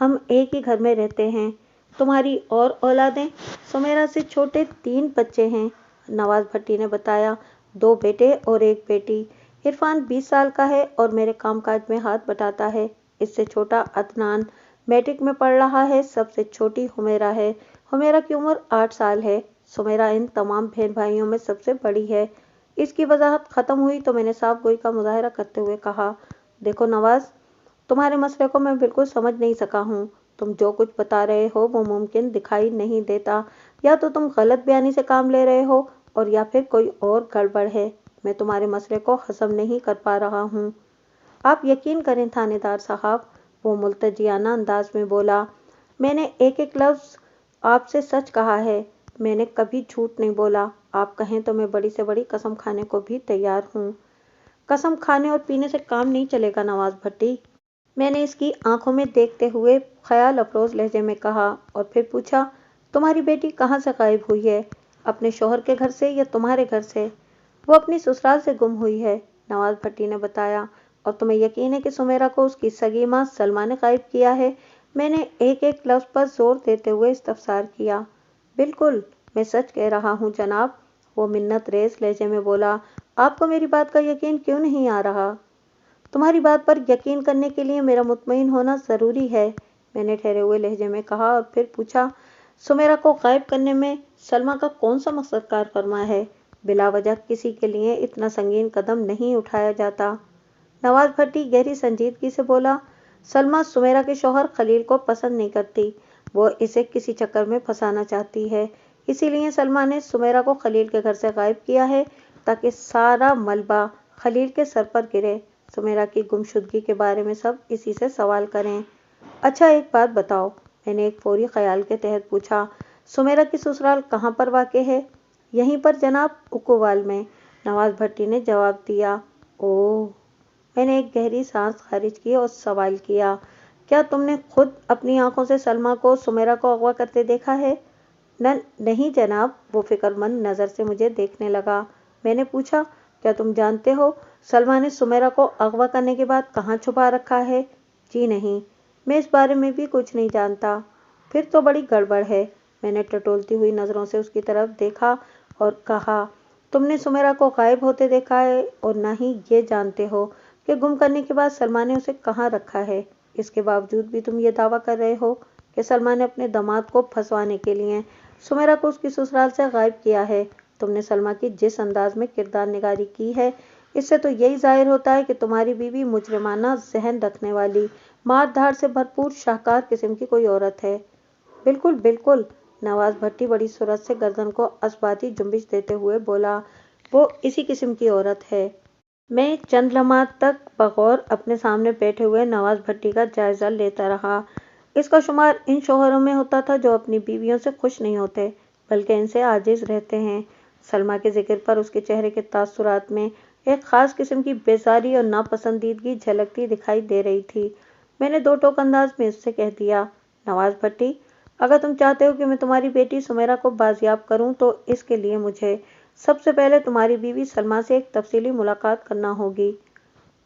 ہم ایک ہی گھر میں رہتے ہیں۔ تمہاری اور اولادیں؟ سمیرا سے چھوٹے 3 بچے ہیں، نواز بھٹی نے بتایا، 2 بیٹے اور 1 بیٹی۔ عرفان 20 سال کا ہے اور میرے کام کاج میں ہاتھ بٹاتا ہے۔ اس سے چھوٹا عدنان میٹرک میں پڑھ رہا ہے۔ سب سے چھوٹی حمیرہ ہے۔ حمیرہ کی عمر 8 سال ہے۔ سمیرا ان تمام بہن بھائیوں میں سب سے بڑی ہے۔ اس کی وضاحت ختم ہوئی تو میں نے صاف گوئی کا مظاہرہ کرتے ہوئے کہا، دیکھو نواز، تمہارے مسئلے کو میں بالکل سمجھ نہیں سکا ہوں۔ تم جو کچھ بتا رہے ہو وہ ممکن دکھائی نہیں دیتا۔ یا تو تم غلط بیانی سے کام لے رہے ہو اور یا پھر کوئی اور گڑبڑ ہے۔ میں تمہارے مسئلے کو ہضم نہیں کر پا رہا ہوں۔ آپ یقین کریں تھانے دار صاحب، وہ ملتجیانہ انداز میں بولا، میں نے ایک ایک لفظ آپ سے سچ کہا ہے۔ میں نے کبھی جھوٹ نہیں بولا۔ آپ کہیں تو میں بڑی سے بڑی قسم کھانے کو بھی تیار ہوں۔ قسم کھانے اور پینے سے کام نہیں چلے گا نواز بھٹی، میں نے اس کی آنکھوں میں دیکھتے ہوئے خیال افروز لہجے میں کہا، اور پھر پوچھا، تمہاری بیٹی کہاں سے غائب ہوئی ہے؟ اپنے شوہر کے گھر سے یا تمہارے گھر سے؟ وہ اپنی سسرال سے گم ہوئی ہے، نواز بھٹی نے بتایا۔ اور تمہیں یقین ہے کہ سمیرا کو اس کی سگی ماں سلمیٰ نے غائب کیا ہے؟ میں نے ایک ایک لفظ پر زور دیتے ہوئے استفسار کیا۔ بالکل، میں سچ کہہ رہا ہوں جناب، وہ منت ریز لہجے میں بولا۔ آپ کو میری بات کا یقین کیوں نہیں آ رہا؟ تمہاری بات پر یقین کرنے کے لیے میرا مطمئن ہونا ضروری ہے، میں نے ٹھہرے ہوئے لہجے میں کہا، اور پھر پوچھا، سمیرا کو غائب کرنے میں سلمیٰ کا کون سا مقصد کار فرما ہے؟ بلا وجہ کسی کے لیے اتنا سنگین قدم نہیں اٹھایا جاتا۔ نواز بھٹی گہری سنجیدگی سے بولا، سلمیٰ سمیرا کے شوہر خلیل کو پسند نہیں کرتی، وہ اسے کسی چکر میں پھنسانا چاہتی ہے۔ اسی لیے سلمیٰ نے سمیرا کو خلیل کے گھر سے غائب کیا ہے تاکہ سارا ملبہ خلیل کے سر پر گرے۔ سمیرا کی گمشدگی کے بارے میں سب اسی سے سوال کریں۔ اچھا ایک بات بتاؤ، میں نے ایک فوری خیال کے تحت پوچھا، سمیرا کی سسرال کہاں پر واقع ہے؟ یہیں پر جناب، اکووال میں، نواز بھٹی نے جواب دیا۔ اوہ! میں نے ایک گہری سانس خارج کی اور سوال کیا، کیا تم نے خود اپنی آنکھوں سے سلمیٰ کو سمیرا کو اغوا کرتے دیکھا ہے؟ نہیں جناب، وہ فکر مند نظر سے مجھے دیکھنے لگا۔ میں نے پوچھا، کیا تم جانتے ہو سلمیٰ نے سمیرا کو اغوا کرنے کے بعد کہاں چھپا رکھا ہے؟ جی نہیں، میں اس بارے میں بھی کچھ نہیں جانتا۔ پھر تو بڑی گڑبڑ ہے۔ میں نے ٹٹولتی ہوئی نظروں سے اس کی طرف دیکھا اور کہا، تم نے سمیرا کو غائب ہوتے دیکھا ہے اور نہ ہی یہ جانتے ہو کہ گم کرنے کے بعد سلمیٰ نے اسے کہاں رکھا ہے۔ اس کے باوجود بھی تم یہ دعویٰ کر رہے ہو کہ سلمیٰ نے اپنے داماد کو پھنسوانے کے لیے سمیرا کو اس کی سسرال سے غائب کیا ہے۔ تم نے سلمیٰ کی جس انداز میں کردار نگاری کی ہے، اس سے تو یہی ظاہر ہوتا ہے کہ تمہاری بیوی مجرمانہ ذہن رکھنے والی، مار دھاڑ سے بھرپور شاہکار قسم کی کوئی عورت ہے۔ بالکل بالکل، نواز بھٹی بڑی سرعت سے گردن کو اثباتی جنبش دیتے ہوئے بولا، وہ اسی قسم کی عورت ہے۔ میں چند لمحات تک بغور اپنے سامنے بیٹھے ہوئے نواز بھٹی کا جائزہ لیتا رہا۔ اس کا شمار ان شوہروں میں ہوتا تھا جو اپنی بیویوں سے خوش نہیں ہوتے بلکہ ان سے عاجز رہتے ہیں۔ سلمیٰ کے ذکر پر اس کے چہرے کے تاثرات میں ایک خاص قسم کی بیزاری اور ناپسندیدگی جھلکتی دکھائی دے رہی تھی۔ میں نے دو ٹوک انداز میں اس سے کہہ دیا، نواز بھٹی، اگر تم چاہتے ہو کہ میں تمہاری بیٹی سمیرا کو بازیاب کروں تو اس کے لیے مجھے سب سے پہلے تمہاری بیوی سلمیٰ سے ایک تفصیلی ملاقات کرنا ہوگی۔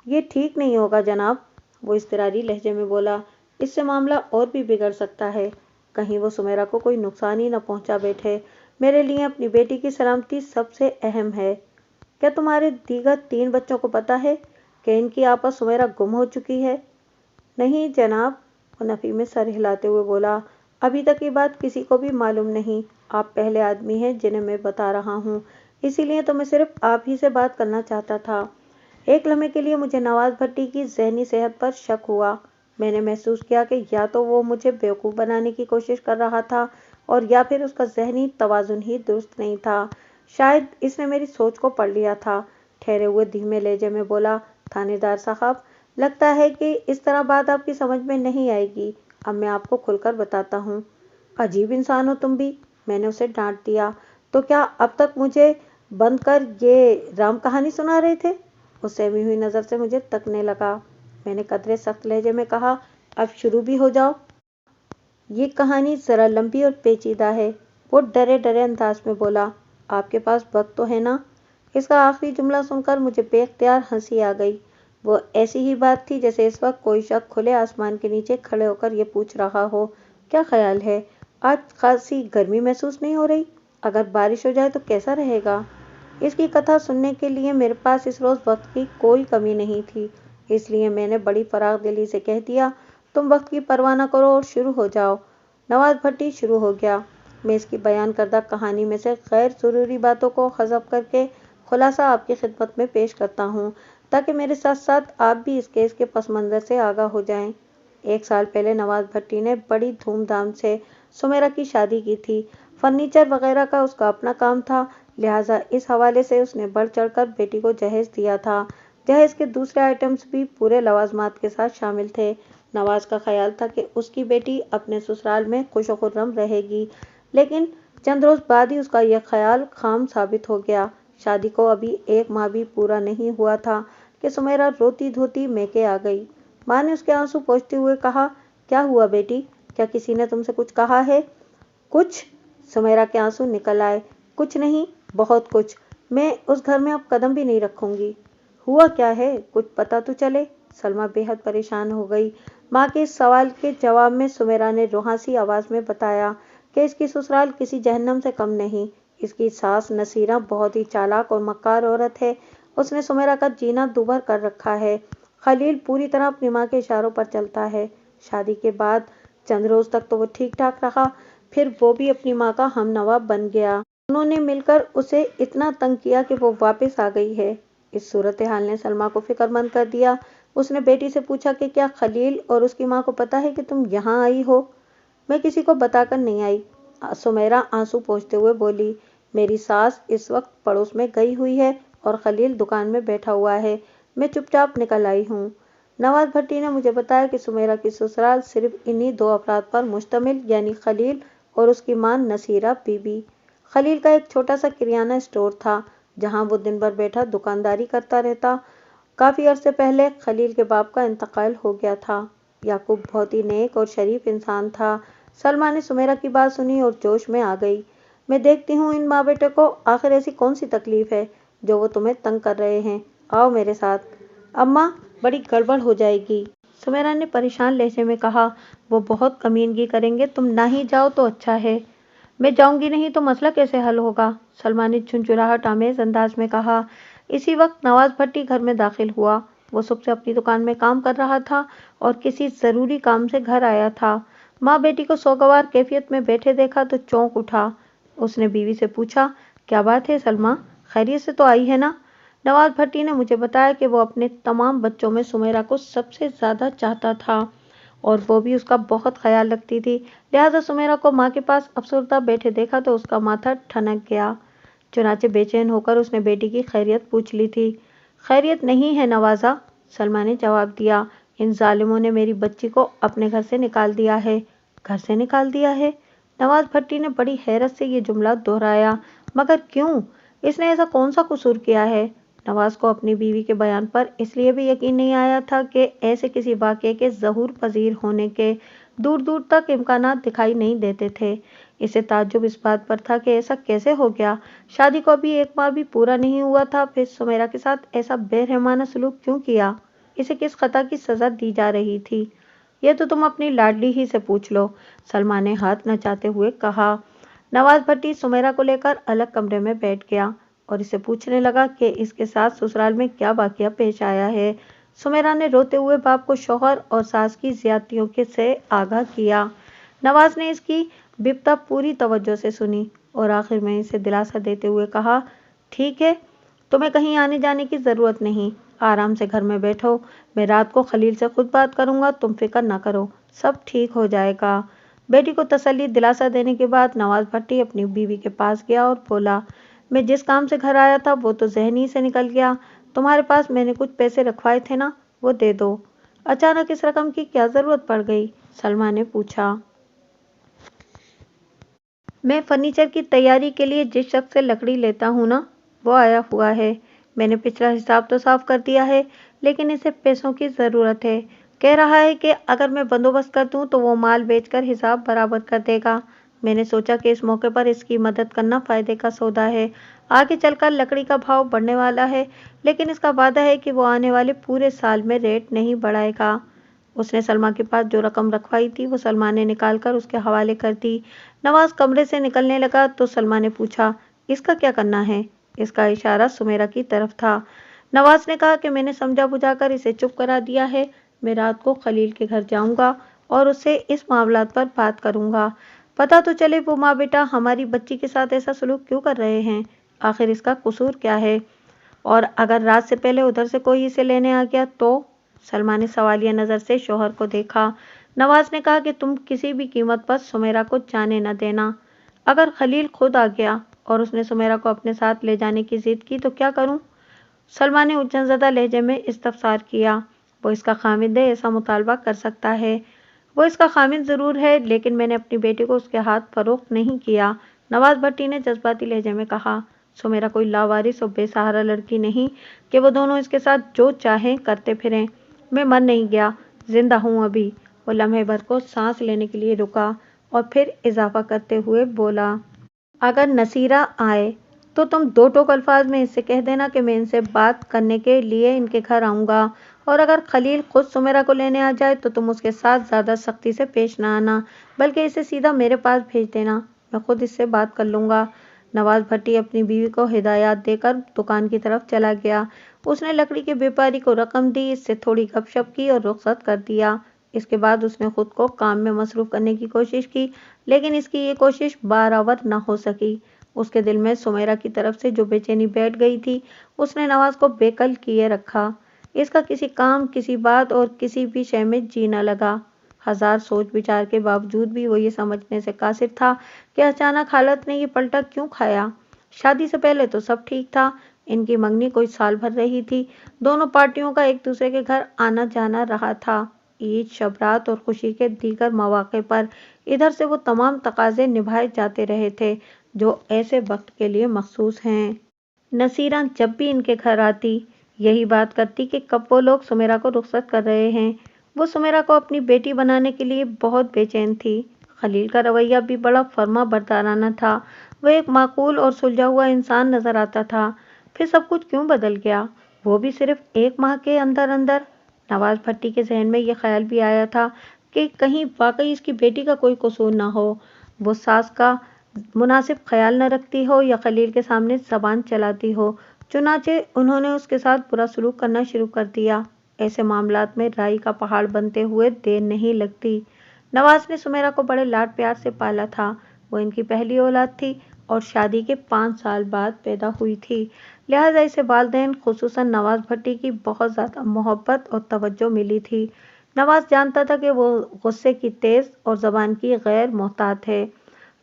یہ ٹھیک نہیں ہوگا جناب، وہ اضطراری لہجے میں بولا، اس سے معاملہ اور بھی بگڑ سکتا ہے۔ کہیں وہ سمیرا کو کوئی نقصان ہی نہ پہنچا بیٹھے۔ میرے لیے اپنی بیٹی کی سلامتی سب سے اہم ہے۔ کیا تمہارے دیگر 3 بچوں کو پتہ ہے کہ ان کی آپا سمیرا گم ہو چکی ہے؟ نہیں جناب، وہ نفی میں سر ہلاتے ہوئے بولا، ابھی تک یہ بات کسی کو بھی معلوم نہیں۔ آپ پہلے آدمی ہیں جنہیں میں بتا رہا ہوں، اسی لیے تو میں صرف آپ ہی سے بات کرنا چاہتا تھا۔ ایک لمحے کے لیے مجھے نواز بھٹی کی ذہنی صحت پر شک ہوا۔ میں نے محسوس کیا کہ یا تو وہ مجھے بیوقوف بنانے کی کوشش کر رہا تھا اور یا پھر اس کا ذہنی توازن ہی درست نہیں تھا۔ شاید اس نے میری سوچ کو پڑھ لیا تھا۔ ٹھہرے ہوئے دھیمے لہجے میں بولا، تھانے دار صاحب، لگتا ہے کہ اس طرح بات آپ کی سمجھ میں نہیں آئے گی۔ اب میں آپ کو کھل کر بتاتا ہوں۔ عجیب انسان ہو تم بھی، میں نے اسے ڈانٹ دیا۔ تو کیا اب تک مجھے بند کر یہ رام کہانی سنا رہے تھے؟ وہ سہمی ہوئی نظر سے مجھے تکنے لگا۔ میں نے قدرے سخت لہجے میں کہا، اب شروع بھی ہو جاؤ۔ یہ کہانی ذرا لمبی اور پیچیدہ ہے، وہ ڈرے ڈرے انداز میں بولا۔ آپ کے پاس وقت تو ہے نا؟ اس کا آخری جملہ سن کر مجھے بے اختیار ہنسی آ گئی۔ وہ ایسی ہی بات تھی جیسے اس وقت کوئی شخص کھلے آسمان کے نیچے کھڑے ہو کر یہ پوچھ رہا ہو، کیا خیال ہے، آج خاصی گرمی محسوس نہیں ہو رہی؟ اگر بارش ہو جائے تو کیسا رہے گا؟ اس کی کتھا سننے کے لیے میرے پاس اس روز وقت کی کوئی کمی نہیں تھی، اس لیے میں نے بڑی فراخ دلی سے کہہ دیا، تم وقت کی پرواہ نہ کرو اور شروع ہو جاؤ۔ نواز بھٹی شروع ہو گیا۔ میں اس کی بیان کردہ کہانی میں سے غیر ضروری باتوں کو حذف کر کے خلاصہ آپ کی خدمت میں پیش کرتا ہوں، تاکہ میرے ساتھ ساتھ آپ بھی اس کیس کے پس منظر سے آگاہ ہو جائیں۔ 1 سال پہلے نواز بھٹی نے بڑی دھوم دھام سے سمیرا کی شادی کی تھی۔ فرنیچر وغیرہ کا اس کا اپنا کام تھا، لہٰذا اس حوالے سے اس نے بڑھ چڑھ کر بیٹی کو جہیز دیا تھا۔ جہیز کے دوسرے آئٹمز بھی پورے لوازمات کے ساتھ شامل تھے۔ نواز کا خیال تھا کہ اس کی بیٹی اپنے سسرال میں خوش و خرم رہے گی، لیکن چند روز بعد ہی اس کا یہ خیال خام ثابت ہو گیا۔ شادی کو ابھی 1 ماہ بھی پورا نہیں ہوا تھا کہ سمیرا روتی دھوتی میکے آ گئی۔ ماں نے اس کے آنسو پوچھتے ہوئے کہا، کیا ہوا بیٹی، کیا کسی نے تم سے کچھ کہا ہے؟ کچھ؟ سمیرا کے آنسو نکل آئے۔ کچھ نہیں، بہت کچھ، میں اس گھر میں اب قدم بھی نہیں رکھوں گی۔ ہوا کیا ہے، کچھ پتہ تو چلے۔ سلمیٰ بے حد پریشان ہو گئی۔ ماں کے اس سوال کے جواب میں سمیرا نے روحاسی آواز میں بتایا کہ اس کی سسرال کسی جہنم سے کم نہیں۔ اس کی ساس نصیرہ بہت ہی چالاک اور مکار عورت ہے، اس نے سمیرا کا جینا دوبھر کر رکھا ہے۔ خلیل پوری طرح اپنی ماں کے اشاروں پر چلتا ہے۔ شادی کے بعد چند روز تک تو وہ ٹھیک ٹھاک رہا، پھر وہ بھی اپنی ماں کا ہم نوا بن گیا۔ دونوں نے مل کر اسے اتنا تنگ کیا کہ وہ واپس آ گئی ہے۔ اس صورتحال نے سلمیٰ کو فکر مند کر دیا۔ اس نے بیٹی سے پوچھا کہ کیا خلیل اور اس کی ماں کو پتہ ہے کہ تم یہاں آئی ہو؟ میں کسی کو بتا کر نہیں آئی، سمیرا آنسو پوچھتے ہوئے بولی۔ میری ساس اس وقت پڑوس میں گئی ہوئی ہے اور خلیل دکان میں بیٹھا ہوا ہے، میں چپ چاپ نکل آئی ہوں۔ نواز بھٹی نے مجھے بتایا کہ سمیرا کی سسرال صرف انہی 2 افراد پر مشتمل، یعنی خلیل اور اس کی ماں نصیرہ بی بی۔ خلیل کا ایک چھوٹا سا کریانہ اسٹور تھا، جہاں وہ دن بھر بیٹھا دکانداری کرتا رہتا۔ کافی عرصے پہلے خلیل کے باپ کا انتقال ہو گیا تھا۔ یعقوب بہت ہی نیک اور شریف انسان تھا۔ سلمیٰ نے سمیرا کی بات سنی اور جوش میں آ گئی۔ میں دیکھتی ہوں ان ماں بیٹے کو آخر ایسی کون سی تکلیف ہے جو وہ تمہیں تنگ کر رہے ہیں، آؤ میرے ساتھ۔ اماں، بڑی گڑبڑ ہو جائے گی، سمیرا نے پریشان لہجے میں کہا۔ وہ بہت کمینگی کریں گے، تم نہ ہی جاؤ تو اچھا ہے۔ میں جاؤں گی نہیں تو مسئلہ کیسے حل ہوگا، سلمیٰ نے جھنجھلاہٹ آمیز انداز میں کہا۔ اسی وقت نواز بھٹی گھر میں داخل ہوا۔ وہ صبح سے اپنی دکان میں کام کر رہا تھا اور کسی ضروری کام سے گھر آیا تھا۔ ماں بیٹی کو سوگوار کیفیت میں بیٹھے دیکھا تو چونک اٹھا۔ اس نے بیوی سے پوچھا، کیا بات ہے سلمیٰ، خیریت سے تو آئی ہے نا؟ نواز بھٹی نے مجھے بتایا کہ وہ اپنے تمام بچوں میں سمیرا کو سب سے زیادہ چاہتا تھا اور وہ بھی اس کا بہت خیال رکھتی تھی، لہٰذا سمیرا کو ماں کے پاس افسردہ بیٹھے دیکھا تو اس کا ماتھا ٹھنک گیا۔ چنانچہ بے چین ہو کر اس نے بیٹی کی خیریت پوچھ لی تھی۔ خیریت نہیں ہے نوازا، سلمیٰ نے جواب دیا، ان ظالموں نے میری بچی کو اپنے گھر سے نکال دیا ہے۔ گھر سے نکال دیا ہے؟ نواز بھٹی نے بڑی حیرت سے یہ جملہ دہرایا۔ مگر کیوں؟ اس نے ایسا کون سا قصور کیا ہے؟ نواز کو اپنی بیوی کے بیان پر اس لیے بھی یقین نہیں آیا تھا کہ ایسے کسی واقعے کے ظہور پذیر ہونے کے دور دور تک امکانات دکھائی نہیں دیتے تھے۔ اسے تعجب اس بات پر تھا کہ ایسا کیسے ہو گیا؟ شادی کو ابھی 1 ماہ بھی پورا نہیں ہوا تھا، پھر سمیرا کے ساتھ ایسا بے رحمانہ سلوک کیوں کیا؟ اسے کس خطا کی سزا دی جا رہی تھی؟ یہ تو تم اپنی لاڈلی ہی سے پوچھ لو، سلمیٰ نے ہاتھ نچاتے ہوئے کہا۔ نواز بھٹی سمیرا کو لے کر الگ کمرے میں بیٹھ گیا اور اسے پوچھنے لگا کہ اس کے ساتھ سسرال میں کیا واقعہ پیش آیا ہے۔ سمیرا نے روتے ہوئے باپ کو شوہر اور ساس کی زیادتیوں سے آگاہ کیا۔ نواز نے اس کی بپتا پوری توجہ سے سنی اور آخر میں اسے دلاسا دیتے ہوئے کہا، ٹھیک ہے، تمہیں کہیں آنے جانے کی ضرورت نہیں، آرام سے گھر میں بیٹھو، میں رات کو خلیل سے خود بات کروں گا، تم فکر نہ کرو، سب ٹھیک ہو جائے گا۔ بیٹی کو تسلی دلاسا دینے کے بعد نواز بھٹی اپنی بیوی کے پاس گیا اور بولا، میں جس کام سے گھر آیا تھا وہ تو ذہن ہی سے نکل گیا، تمہارے پاس میں نے کچھ پیسے رکھوائے تھے نا، وہ دے دو۔ اچانک اس رقم کی کیا ضرورت پڑ گئی؟ سلمیٰ نے پوچھا۔ میں فرنیچر کی تیاری کے لیے جس شخص سے لکڑی لیتا ہوں نا، وہ آیا ہوا ہے، میں نے پچھلا حساب تو صاف کر دیا ہے، لیکن اسے پیسوں کی ضرورت ہے، کہہ رہا ہے کہ اگر میں بندوبست کر دوں تو وہ مال بیچ کر حساب برابر کر دے گا۔ میں نے سوچا کہ اس موقع پر اس کی مدد کرنا فائدے کا سودا ہے۔ آگے چل کر لکڑی کا بھاؤ بڑھنے والا ہے، لیکن اس کا وعدہ ہے کہ وہ آنے والے پورے سال میں ریٹ نہیں بڑھائے گا۔ اس نے سلمیٰ کے پاس جو رقم رکھوائی تھی وہ سلمیٰ نے نکال کر اس کے حوالے کر دی۔ نواز کمرے سے نکلنے لگا تو سلمیٰ نے پوچھا، اس کا کیا کرنا ہے؟ اس کا اشارہ سمیرا کی طرف تھا۔ نواز نے کہا کہ میں نے سمجھا بجھا کر اسے چپ کرا دیا ہے۔ میں رات کو خلیل کے گھر جاؤں گا اور اس سے اس معاملات پر بات کروں گا۔ پتہ تو چلے وہ ماں بیٹا ہماری بچی کے ساتھ ایسا سلوک کیوں کر رہے ہیں، آخر اس کا قصور کیا ہے، اور اگر رات سے پہلے ادھر سے کوئی اسے لینے آ گیا تو؟ سلمیٰ نے سوالیہ نظر سے شوہر کو دیکھا۔ نواز نے کہا کہ تم کسی بھی قیمت پر سمیرا کو جانے نہ دینا۔ اگر خلیل خود آ گیا اور اس نے سمیرا کو اپنے ساتھ لے جانے کی ضد کی تو کیا کروں؟ سلمیٰ نے الجھن زدہ لہجے میں استفسار کیا۔ وہ اس کا خامند ہے، ایسا مطالبہ کر سکتا ہے۔ وہ اس کا خامند ضرور ہے، لیکن میں نے اپنی بیٹی کو اس کے ہاتھ فروخت نہیں کیا، نواز بھٹی نے جذباتی لہجے میں کہا۔ سمیرا کوئی لاوارث اور بے سہارا لڑکی نہیں کہ وہ دونوں اس کے ساتھ جو چاہیں کرتے پھریں۔ میں مر نہیں گیا، زندہ ہوں ابھی۔ وہ لمحے بھر کو سانس لینے کے لیے رکا اور پھر اضافہ کرتے ہوئے بولا، اگر نصیرہ آئے تو تم دو ٹوک الفاظ میں اس سے کہہ دینا کہ میں ان سے بات کرنے کے لیے ان کے گھر آؤں گا، اور اگر خلیل خود سمیرا کو لینے آ جائے تو تم اس کے ساتھ زیادہ سختی سے پیش نہ آنا، بلکہ اسے سیدھا میرے پاس بھیج دینا، میں خود اس سے بات کر لوں گا۔ نواز بھٹی اپنی بیوی کو ہدایات دے کر دکان کی طرف چلا گیا۔ اس نے لکڑی کے بیپاری کو رقم دی، اس سے تھوڑی گپ شپ کی اور رخصت کر دیا۔ اس کے بعد اس نے خود کو کام میں مصروف کرنے کی کوشش کی، لیکن اس کی یہ کوشش بارآور نہ ہو سکی۔ اس کے دل میں سمیرا کی طرف سے جو بے چینی بیٹھ گئی تھی، اس نے نواز کو بے کل کیے رکھا۔ اس کا کسی کام، کسی بات اور کسی بھی شے میں جی نہ لگا۔ ہزار سوچ بچار کے باوجود بھی وہ یہ سمجھنے سے قاصر تھا کہ اچانک حالت نے یہ پلٹا کیوں کھایا۔ شادی سے پہلے تو سب ٹھیک تھا، ان کی منگنی کوئی سال بھر رہی تھی، دونوں پارٹیوں کا ایک دوسرے کے گھر آنا جانا رہا تھا، عید، شب برات اور خوشی کے دیگر مواقع پر ادھر سے وہ تمام تقاضے نبھائے جاتے رہے تھے جو ایسے وقت کے لیے مخصوص ہیں۔ نصیرہ جب بھی ان کے گھر آتی یہی بات کرتی کہ کب وہ لوگ سمیرا کو رخصت کر رہے ہیں۔ وہ سمیرا کو اپنی بیٹی بنانے کے لیے بہت بے چین تھی۔ خلیل کا رویہ بھی بڑا فرما بردارانہ تھا، وہ ایک معقول اور سلجھا ہوا انسان نظر آتا تھا۔ پھر سب کچھ کیوں بدل گیا، وہ بھی صرف 1 ماہ کے اندر اندر؟ نواز بھٹی کے ذہن میں یہ خیال بھی آیا تھا کہ کہیں واقعی اس کی بیٹی کا کوئی قصور نہ ہو، وہ ساس کا مناسب خیال نہ رکھتی ہو یا خلیل کے سامنے زبان چلاتی ہو، چنانچہ انہوں نے اس کے ساتھ برا سلوک کرنا شروع کر دیا۔ ایسے معاملات میں رائی کا پہاڑ بنتے ہوئے دیر نہیں لگتی۔ نواز نے سمیرا کو بڑے لاڈ پیار سے پالا تھا، وہ ان کی پہلی اولاد تھی اور شادی کے 5 سال بعد پیدا ہوئی تھی، لہٰذا اسے والدین خصوصاً نواز بھٹی کی بہت زیادہ محبت اور توجہ ملی تھی۔ نواز جانتا تھا کہ وہ غصے کی تیز اور زبان کی غیر محتاط ہے۔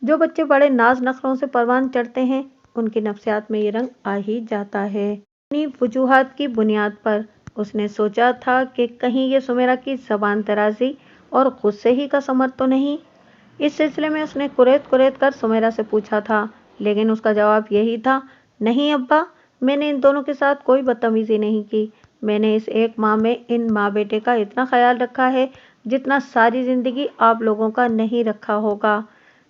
جو بچے بڑے ناز نخروں سے پروان چڑھتے ہیں ان کی نفسیات میں یہ رنگ آ ہی جاتا ہے۔ انہی وجوہات کی بنیاد پر اس نے سوچا تھا کہ کہیں یہ سمیرا کی زبان درازی اور غصے ہی کا ثمر تو نہیں۔ اس سلسلے میں اس نے کریت کریت کر سمیرا سے پوچھا تھا، لیکن اس کا جواب یہی تھا، نہیں ابا، میں نے ان دونوں کے ساتھ کوئی بدتمیزی نہیں کی، میں نے اس 1 ماہ میں ان ماں بیٹے کا اتنا خیال رکھا ہے جتنا ساری زندگی آپ لوگوں کا نہیں رکھا ہوگا۔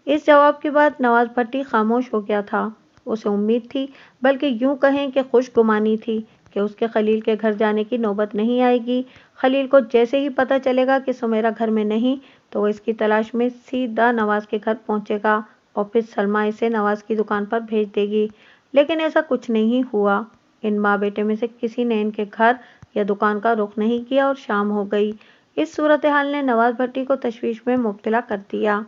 اس جواب کے بعد نواز بھٹی خاموش ہو گیا تھا۔ اسے امید تھی، بلکہ یوں کہیں کہ خوش گمانی تھی کہ اس کے خلیل کے گھر جانے کی نوبت نہیں آئے گی۔ خلیل کو جیسے ہی پتہ چلے گا کہ سمیرا گھر میں نہیں تو وہ اس کی تلاش میں سیدھا نواز کے گھر پہنچے گا اور پھر سلمیٰ اسے نواز کی دکان پر بھیج دے گی، لیکن ایسا کچھ نہیں ہوا۔ ان ماں بیٹے میں سے کسی نے ان کے گھر یا دکان کا رخ نہیں کیا اور شام ہو گئی۔ اس صورتحال نے نواز بھٹی کو تشویش میں مبتلا کر دیا۔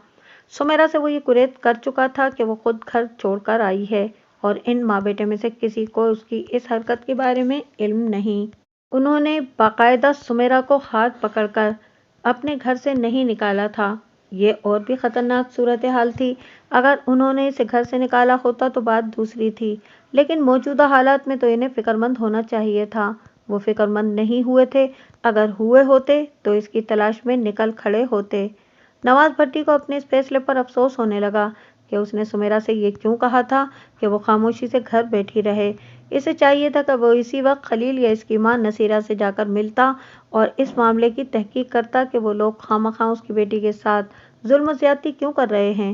سمیرا سے وہ یہ کریت کر چکا تھا کہ وہ خود گھر چھوڑ کر آئی ہے اور ان ماں بیٹے میں سے کسی کو اس کی اس حرکت کے بارے میں علم نہیں۔ انہوں نے باقاعدہ سمیرا کو ہاتھ پکڑ کر اپنے گھر سے نہیں نکالا تھا۔ یہ اور بھی خطرناک صورتحال تھی۔ اگر انہوں نے اسے گھر سے نکالا ہوتا تو بات دوسری تھی، لیکن موجودہ حالات میں تو انہیں فکرمند ہونا چاہیے تھا۔ وہ فکرمند نہیں ہوئے تھے، اگر ہوئے ہوتے تو اس کی تلاش میں نکل کھڑے ہوتے۔ نواز بھٹی کو اپنے اس فیصلے پر افسوس ہونے لگا کہ اس نے سمیرا سے یہ کیوں کہا تھا کہ وہ خاموشی سے گھر بیٹھی رہے۔ اسے چاہیے تھا کہ وہ اسی وقت خلیل یا اس کی ماں نصیرہ سے جا کر ملتا اور اس معاملے کی تحقیق کرتا کہ وہ لوگ خواہ مخواہ اس کی بیٹی کے ساتھ ظلم و زیادتی کیوں کر رہے ہیں۔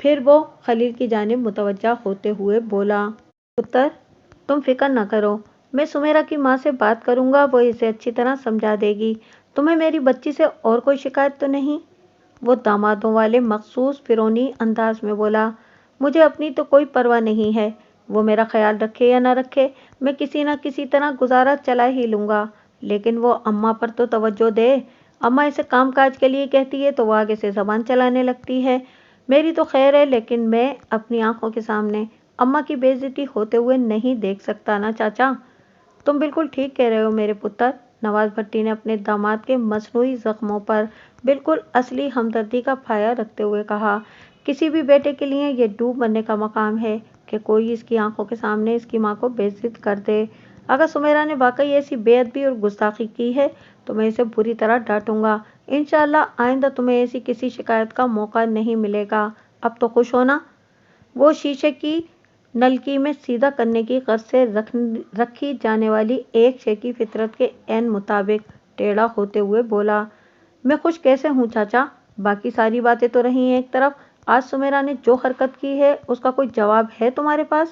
پھر وہ خلیل کی جانب متوجہ ہوتے ہوئے بولا، پتر تم فکر نہ کرو، میں سمیرا کی ماں سے بات کروں گا، وہ اسے اچھی طرح سمجھا دے گی۔ تمہیں میری بچی سے اور کوئی شکایت تو نہیں؟ وہ دامادوں والے مخصوص فرعونی انداز میں بولا، مجھے اپنی تو کوئی پرواہ نہیں ہے، وہ میرا خیال رکھے یا نہ رکھے، میں کسی نہ کسی طرح گزارا چلا ہی لوں گا، لیکن وہ اماں پر تو توجہ دے۔ اماں اسے کام کاج کے لیے کہتی ہے تو وہ آگے سے زبان چلانے لگتی ہے۔ میری تو خیر ہے، لیکن میں اپنی آنکھوں کے سامنے اماں کی بے عزتی ہوتے ہوئے نہیں دیکھ سکتا نا چاچا۔ تم بالکل ٹھیک کہہ رہے ہو میرے پتر، نواز بھٹی نے اپنے داماد کے مصنوعی زخموں پر بالکل اصلی ہمدردی کا پھایہ رکھتے ہوئے کہا، کسی بھی بیٹے کے لیے یہ ڈوب مرنے کا مقام ہے کہ کوئی اس کی آنکھوں کے سامنے اس کی ماں کو بے عزت کر دے۔ اگر سمیرا نے واقعی ایسی بے ادبی اور گستاخی کی ہے تو میں اسے بری طرح ڈانٹوں گا۔ انشاءاللہ آئندہ تمہیں ایسی کسی شکایت کا موقع نہیں ملے گا۔ اب تو خوش ہونا۔ وہ شیشے کی نلکی میں سیدھا کرنے کی غرض سے رکھی جانے والی ایک شے کی فطرت کے عین مطابق ٹیڑھا ہوتے ہوئے بولا، میں خوش کیسے ہوں چاچا؟ باقی ساری باتیں تو رہیں ایک طرف، آج سمیرا نے جو حرکت کی ہے اس کا کوئی جواب ہے تمہارے پاس؟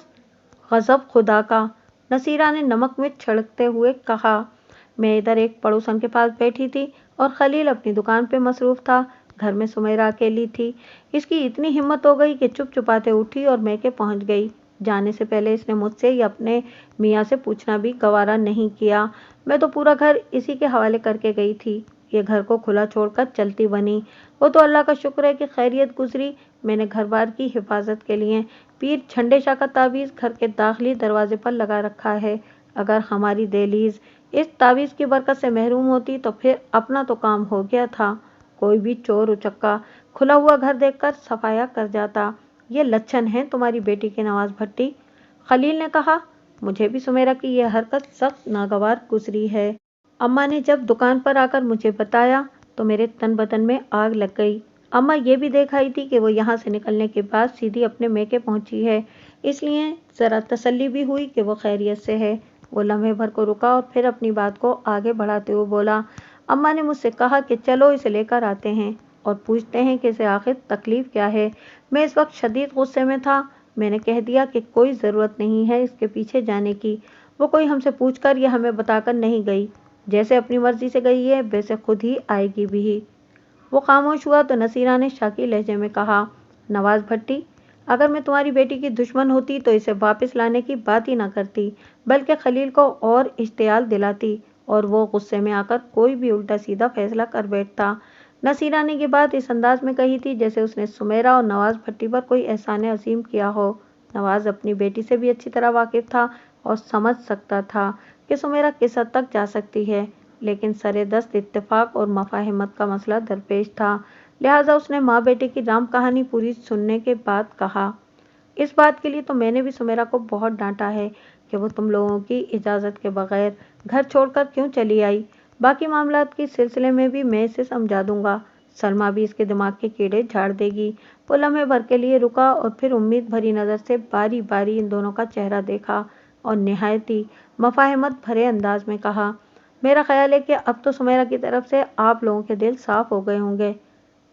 غضب خدا کا! نصیرہ نے نمک مرچ چھڑکتے ہوئے کہا، میں ادھر ایک پڑوسن کے پاس بیٹھی تھی اور خلیل اپنی دکان پہ مصروف تھا، گھر میں سمیرا اکیلی تھی۔ اس کی اتنی ہمت ہو گئی کہ چپ چپاتے اٹھی اور میکے پہنچ گئی۔ جانے سے پہلے اس نے مجھ سے یا اپنے میاں سے پوچھنا بھی گوارا نہیں کیا۔ میں تو پورا گھر اسی کے حوالے کر کے گئی تھی، یہ گھر کو کھلا چھوڑ کر چلتی بنی۔ وہ تو اللہ کا شکر ہے کہ خیریت گزری۔ میں نے گھر بار کی حفاظت کے لیے پیر جھنڈے شاہ کا تعویذ گھر کے داخلی دروازے پر لگا رکھا ہے۔ اگر ہماری دہلیز اس تعویذ کی برکت سے محروم ہوتی تو پھر اپنا تو کام ہو گیا تھا، کوئی بھی چور اچکا کھلا ہوا گھر دیکھ کر صفایا کر جاتا۔ یہ لچھن ہیں تمہاری بیٹی کے نواز بھٹی۔ خلیل نے کہا، مجھے بھی سمیرا کی یہ حرکت سخت ناگوار گزری ہے۔ اماں نے جب دکان پر آ کر مجھے بتایا تو میرے تن بدن میں آگ لگ گئی۔ اماں یہ بھی دیکھ آئی تھی کہ وہ یہاں سے نکلنے کے بعد سیدھی اپنے میکے پہنچی ہے، اس لیے ذرا تسلی بھی ہوئی کہ وہ خیریت سے ہے۔ وہ لمحے بھر کو رکا اور پھر اپنی بات کو آگے بڑھاتے ہوئے بولا، اماں نے مجھ سے کہا کہ چلو اسے لے کر آتے ہیں اور پوچھتے ہیں کہ اسے آخر تکلیف کیا ہے۔ میں اس وقت شدید غصے میں تھا، میں نے کہہ دیا کہ کوئی ضرورت نہیں ہے اس کے پیچھے جانے کی، وہ کوئی ہم سے پوچھ کر یا ہمیں بتا کر نہیں گئی، جیسے اپنی مرضی سے گئی ہے ویسے خود ہی آئے گی بھی۔ وہ خاموش ہوا تو نصیرہ نے شاکی لہجے میں کہا، نواز بھٹی، اگر میں تمہاری بیٹی کی دشمن ہوتی تو اسے واپس لانے کی بات ہی نہ کرتی، بلکہ خلیل کو اور اشتعال دلاتی اور وہ غصے میں آ کر کوئی بھی الٹا سیدھا فیصلہ کر بیٹھتا۔ نصیرہ نے یہ بات اس انداز میں کہی تھی جیسے اس نے سمیرا اور نواز بھٹی پر کوئی احسان عظیم کیا ہو۔ نواز اپنی بیٹی سے بھی اچھی طرح واقف تھا اور سمجھ سکتا تھا کہ سمیرا کس حد تک جا سکتی ہے، لیکن سرے دست اتفاق اور مفاہمت کا مسئلہ درپیش تھا، لہٰذا اس نے ماں بیٹے کی رام کہانی پوری سننے کے بعد کہا، اس بات کے لیے تو میں نے بھی سمیرا کو بہت ڈانٹا ہے کہ وہ تم لوگوں کی اجازت کے بغیر گھر چھوڑ کر کیوں چلی آئی۔ باقی معاملات کے سلسلے میں بھی میں اسے سمجھا دوں گا، سلمیٰ بھی اس کے دماغ کے کیڑے جھاڑ دے گی۔ وہ لمحے بھر کے لیے رکا اور پھر امید بھری نظر سے باری باری ان دونوں کا چہرہ دیکھا اور نہایت ہی مفاہمت بھرے انداز میں کہا، میرا خیال ہے کہ اب تو سمیرا کی طرف سے آپ لوگوں کے دل صاف ہو گئے ہوں گے۔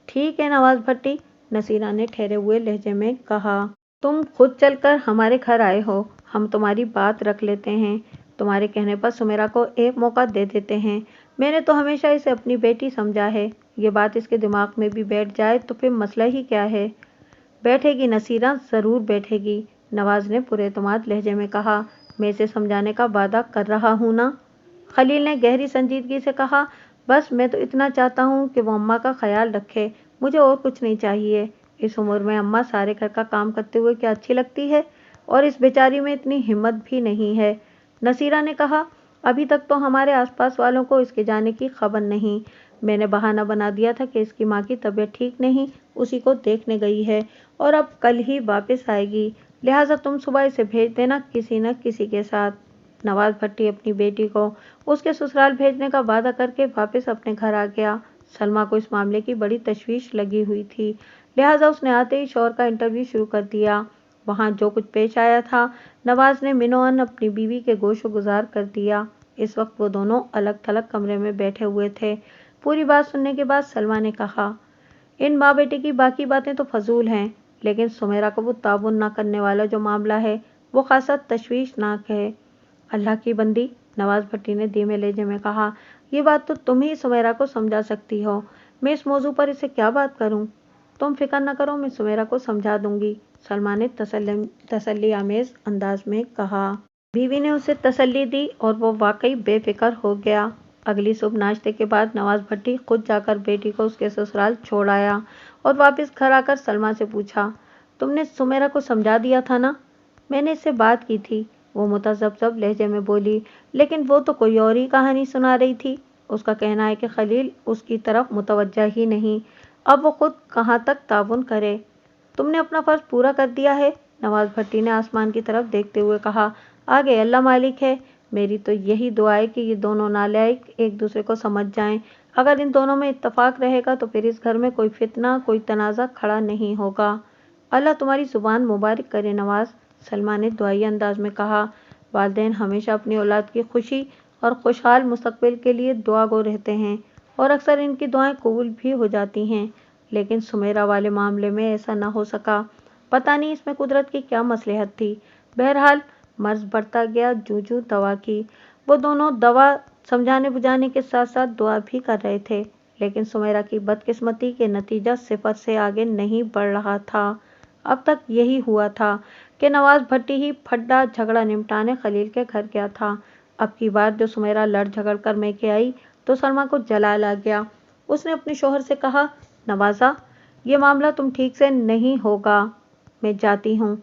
ٹھیک ہے نواز بھٹی، نصیرہ نے ٹھہرے ہوئے لہجے میں کہا، تم خود چل کر ہمارے گھر آئے ہو، ہم تمہاری بات رکھ لیتے ہیں، تمہارے کہنے پر سمیرا کو ایک موقع دے دیتے ہیں۔ میں نے تو ہمیشہ اسے اپنی بیٹی سمجھا ہے، یہ بات اس کے دماغ میں بھی بیٹھ جائے تو پھر مسئلہ ہی کیا ہے۔ بیٹھے گی نصیرہ، ضرور بیٹھے گی، نواز نے پراعتماد لہجے میں کہا، میں اسے سمجھانے کا وعدہ کر رہا ہوں نا۔ خلیل نے گہری سنجیدگی سے کہا، بس میں تو اتنا چاہتا ہوں کہ وہ اماں کا خیال رکھے، مجھے اور کچھ نہیں چاہیے۔ اس عمر میں اماں سارے گھر کا کام کرتے ہوئے کیا اچھی لگتی ہے، اور اس بیچاری میں اتنی ہمت بھی نہیں ہے۔ نصیرہ نے کہا، ابھی تک تو ہمارے آس پاس والوں کو اس کے جانے کی خبر نہیں، میں نے بہانہ بنا دیا تھا کہ اس کی ماں کی طبیعت ٹھیک نہیں، اسی کو دیکھنے گئی ہے اور اب کل ہی واپس آئے گی، لہٰذا تم صبح اسے بھیج دینا کسی نہ کسی کے ساتھ۔ نواز بھٹی اپنی بیٹی کو اس کے سسرال بھیجنے کا وعدہ کر کے واپس اپنے گھر آ گیا۔ سلمیٰ کو اس معاملے کی بڑی تشویش لگی ہوئی تھی، لہٰذا اس نے آتے ہی شوہر کا انٹرویو شروع کر دیا۔ وہاں جو کچھ پیش آیا تھا نواز نے منوعاً اپنی بیوی کے گوش و گزار کر دیا۔ اس وقت وہ دونوں الگ تھلگ کمرے میں بیٹھے ہوئے تھے۔ پوری بات سننے کے بعد سلمیٰ نے کہا، ان ماں بیٹے کی باقی باتیں تو فضول ہیں، لیکن سمیرا کو وہ تعاون نہ کرنے والا جو معاملہ ہے وہ خاصا تشویشناک ہے۔ اللہ کی بندی، نواز بھٹی نے دھیمے لہجے میں کہا، یہ بات تو تم ہی سمیرا کو سمجھا سکتی ہو، میں اس موضوع پر اسے کیا بات کروں؟ تم فکر نہ کرو، میں سمیرا کو سمجھا دوں گی، سلما نے تسلی آمیز انداز میں کہا۔ بیوی نے اسے تسلی دی اور وہ واقعی بے فکر ہو گیا۔ اگلی صبح ناشتے کے بعد نواز بھٹی خود جا کر بیٹی کو اس کے سسرال چھوڑ آیا اور واپس گھر آ کر سلما سے پوچھا، تم نے سمیرا کو سمجھا دیا تھا نا؟ میں نے اس سے بات کی تھی، وہ متذبذب لہجے میں بولی، لیکن وہ تو کوئی اور ہی کہانی سنا رہی تھی۔ اس کا کہنا ہے کہ خلیل اس کی طرف متوجہ ہی نہیں، اب وہ خود کہاں تک تعاون کرے۔ تم نے اپنا فرض پورا کر دیا ہے، نواز بھٹی نے آسمان کی طرف دیکھتے ہوئے کہا، آگے اللہ مالک ہے، میری تو یہی دعا ہے کہ یہ دونوں نالائق ایک دوسرے کو سمجھ جائیں، اگر ان دونوں میں اتفاق رہے گا تو پھر اس گھر میں کوئی فتنہ، کوئی تنازع کھڑا نہیں ہوگا۔ اللہ تمہاری زبان مبارک کرے نواز، سلما نے دعائیہ انداز میں کہا۔ والدین ہمیشہ اپنی اولاد کی خوشی اور خوشحال مستقبل کے لیے دعا گو رہتے ہیں اور اکثر ان کی دعائیں قبول بھی ہو جاتی ہیں، لیکن سمیرا والے معاملے میں ایسا نہ ہو سکا۔ پتہ نہیں اس میں قدرت کی کیا مصلحت تھی۔ بہرحال مرض بڑھتا گیا جوں دوا کی۔ وہ دونوں دوا سمجھانے بجھانے کے ساتھ ساتھ دعا بھی کر رہے تھے، لیکن سمیرا کی بدقسمتی کے نتیجہ 0 سے آگے نہیں بڑھ رہا تھا۔ اب تک یہی ہوا تھا کہ نواز بھٹی ہی پھڈا جھگڑا نمٹانے خلیل کے گھر گیا تھا۔ اب کی بار جو سمیرا لڑ جھگڑ کر میکے آئی تو سلما کو جلال آ گیا۔ اس نے اپنے شوہر سے کہا، نوازا، یہ معاملہ تم ٹھیک سے نہیں ہوگا، میں جاتی ہوں۔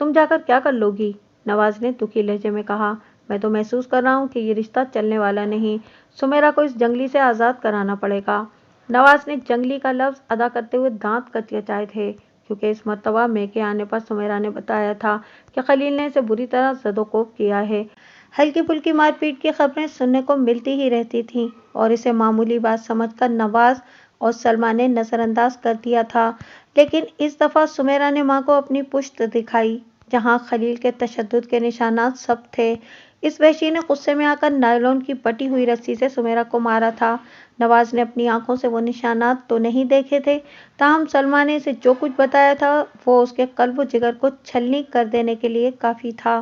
تم جا کر کیا کر لو گی؟ نواز نے دکھی لہجے میں کہا، میں تو محسوس کر رہا ہوں کہ یہ رشتہ چلنے والا نہیں، سمیرا کو اس جنگلی سے آزاد کرانا پڑے گا۔ نواز نے جنگلی کا لفظ ادا کرتے ہوئے دانت کچکچائے تھے، کیونکہ اس مرتبہ میکے آنے پر سمیرا نے بتایا تھا کہ خلیل نے اسے بری طرح زد و کوب کیا ہے۔ ہلکی پھلکی مار پیٹ کی خبریں سننے کو ملتی ہی رہتی تھیں اور اسے معمولی بات سمجھ کر نواز اور سلما نے نظر انداز کر دیا تھا، لیکن اس دفعہ سمیرا نے ماں کو اپنی پشت دکھائی، جہاں خلیل کے تشدد کے نشانات سب تھے۔ اس وحشی نے غصے میں آ کر نائلون کی بٹی ہوئی رسی سے سمیرا کو مارا تھا۔ نواز نے اپنی آنکھوں سے وہ نشانات تو نہیں دیکھے تھے، تاہم سلما نے اسے جو کچھ بتایا تھا وہ اس کے قلب و جگر کو چھلنی کر دینے کے لیے کافی تھا۔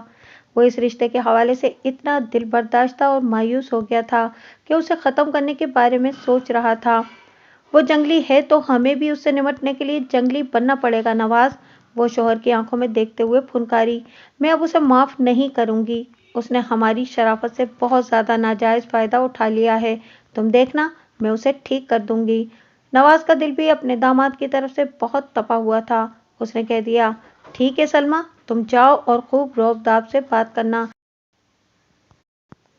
وہ اس رشتے کے حوالے سے اتنا دل برداشتہ اور مایوس ہو گیا تھا کہ اسے ختم کرنے کے بارے میں سوچ رہا تھا۔ وہ جنگلی ہے تو ہمیں بھی اس سے نمٹنے کے لیے جنگلی بننا پڑے گا نواز، وہ شوہر کی آنکھوں میں دیکھتے ہوئے پھنکاری۔ میں اب اسے معاف نہیں کروں گی، اس نے ہماری شرافت سے بہت زیادہ ناجائز فائدہ اٹھا لیا ہے، تم دیکھنا میں اسے ٹھیک کر دوں گی۔ نواز کا دل بھی اپنے داماد کی طرف سے بہت تپا ہوا تھا۔ اس نے کہہ دیا، ٹھیک ہے سلما، تم جاؤ اور خوب روب داب سے بات کرنا،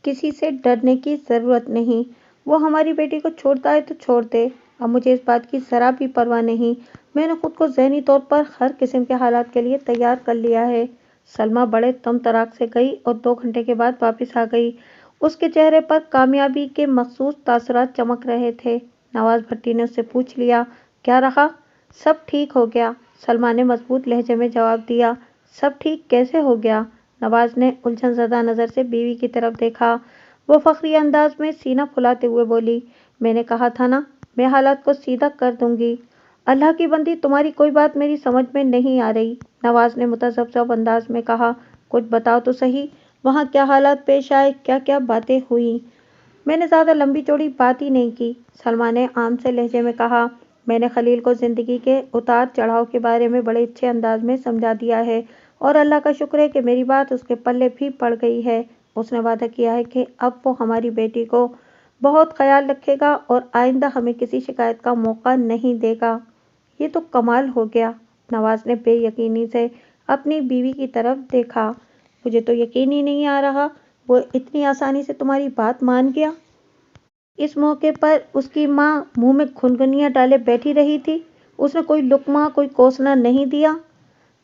کسی سے ڈرنے کی ضرورت نہیں۔ وہ ہماری بیٹی کو چھوڑتا ہے تو چھوڑ دے، اب مجھے اس بات کی ذرا بھی پرواہ نہیں، میں نے خود کو ذہنی طور پر ہر قسم کے حالات کے لیے تیار کر لیا ہے۔ سلما بڑے طمطراق سے گئی اور 2 گھنٹے کے بعد واپس آ گئی۔ اس کے چہرے پر کامیابی کے مخصوص تاثرات چمک رہے تھے۔ نواز بھٹی نے اس سے پوچھ لیا، کیا رہا؟ سب ٹھیک ہو گیا، سلما نے مضبوط لہجے میں جواب دیا۔ سب ٹھیک کیسے ہو گیا؟ نواز نے الجھن زدہ نظر سے بیوی کی طرف دیکھا۔ وہ فخریہ انداز میں سینہ پھلاتے ہوئے بولی، میں نے کہا تھا نا، میں حالات کو سیدھا کر دوں گی۔ اللہ کی بندی، تمہاری کوئی بات میری سمجھ میں نہیں آ رہی، نواز نے متذبذب انداز میں کہا، کچھ بتاؤ تو صحیح، وہاں کیا حالات پیش آئے، کیا کیا باتیں ہوئیں؟ میں نے زیادہ لمبی چوڑی بات ہی نہیں کی، سلما نے عام سے لہجے میں کہا، میں نے خلیل کو زندگی کے اتار چڑھاؤ کے بارے میں بڑے اچھے انداز میں سمجھا دیا ہے اور اللہ کا شکر ہے کہ میری بات اس کے پلے بھی پڑ گئی ہے۔ اس نے وعدہ کیا ہے کہ اب وہ ہماری بیٹی کو بہت خیال رکھے گا اور آئندہ ہمیں کسی شکایت کا موقع نہیں دے گا۔ یہ تو کمال ہو گیا، نواز نے بے یقینی سے اپنی بیوی کی طرف دیکھا، مجھے تو یقین ہی نہیں آ رہا وہ اتنی آسانی سے تمہاری بات مان گیا۔ اس موقع پر اس کی ماں منہ میں گھنگھنیاں ڈالے بیٹھی رہی تھی، اس نے کوئی لقمہ، کوئی کوسنا نہیں دیا۔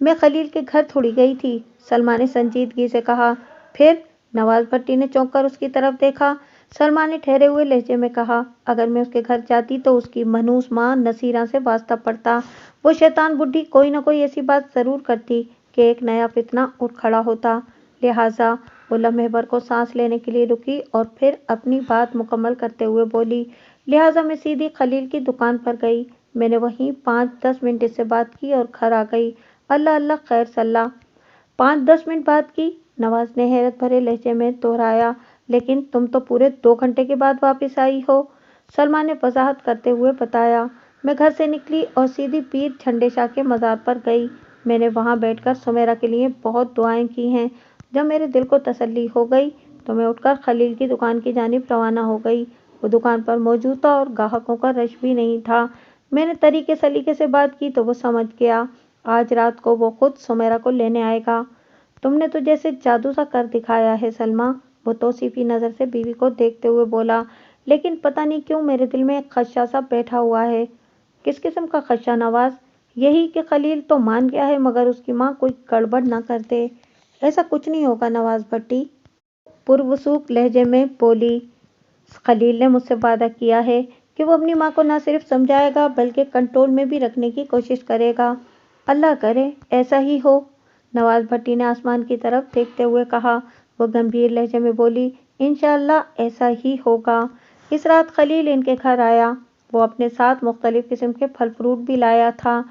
میں خلیل کے گھر تھوڑی گئی تھی، سلما نے سنجیدگی سے کہا۔ پھر؟ نواز بھٹی نے چونک کر اس کی طرف دیکھا۔ سلما نے ٹھہرے ہوئے لہجے میں کہا، اگر میں اس کے گھر جاتی تو اس کی منحوس ماں نصیرہ سے واسطہ پڑتا، وہ شیطان بڈھی کوئی نہ کوئی ایسی بات ضرور کرتی کہ ایک نیا فتنہ اٹھ کھڑا ہوتا، لہٰذا وہ لمحے بھر کو سانس لینے کے لیے رکی اور پھر اپنی بات مکمل کرتے ہوئے بولی، لہٰذا میں سیدھی خلیل کی دکان پر گئی، میں نے وہیں 5-10 منٹ اس سے بات کی اور گھر آ گئی۔ اللہ اللہ خیر صلاح۔ 5-10 منٹ بات کی؟ نواز نے حیرت بھرے لہجے میں دہرایا۔ لیکن تم تو پورے 2 گھنٹے کے بعد واپس آئی ہو، سلمیٰ نے وضاحت کرتے ہوئے بتایا۔ میں گھر سے نکلی اور سیدھی پیر جھنڈے شاہ کے مزار پر گئی۔ میں نے وہاں بیٹھ کر سمیرا کے لیے بہت دعائیں کی ہیں۔ جب میرے دل کو تسلی ہو گئی تو میں اٹھ کر خلیل کی دکان کی جانب روانہ ہو گئی۔ وہ دکان پر موجود تھا اور گاہکوں کا رش بھی نہیں تھا۔ میں نے طریقے سلیقے سے بات کی تو وہ سمجھ گیا۔ آج رات کو وہ خود سمیرا کو لینے آئے گا۔ تم نے تو جیسے جادو سا کر دکھایا ہے سلمیٰ، وہ توصیفی نظر سے بیوی کو دیکھتے ہوئے بولا۔ لیکن پتہ نہیں کیوں میرے دل میں ایک خدشہ سا بیٹھا ہوا ہے۔ کس قسم کا خدشہ نواز؟ یہی کہ خلیل تو مان گیا ہے مگر اس کی ماں کوئی گڑبڑ نہ کر دے۔ ایسا کچھ نہیں ہوگا نواز بھٹی، پروسوک لہجے میں بولی۔ خلیل نے مجھ سے وعدہ کیا ہے کہ وہ اپنی ماں کو نہ صرف سمجھائے گا بلکہ کنٹرول میں بھی رکھنے کی کوشش کرے گا۔ اللہ کرے ایسا ہی ہو، نواز بھٹی نے آسمان کی طرف دیکھتے ہوئے کہا۔ وہ گمبھیر لہجے میں بولی، انشاءاللہ ایسا ہی ہوگا۔ اس رات خلیل ان کے گھر آیا۔ وہ اپنے ساتھ مختلف قسم کے پھل فروٹ بھی لایا تھا۔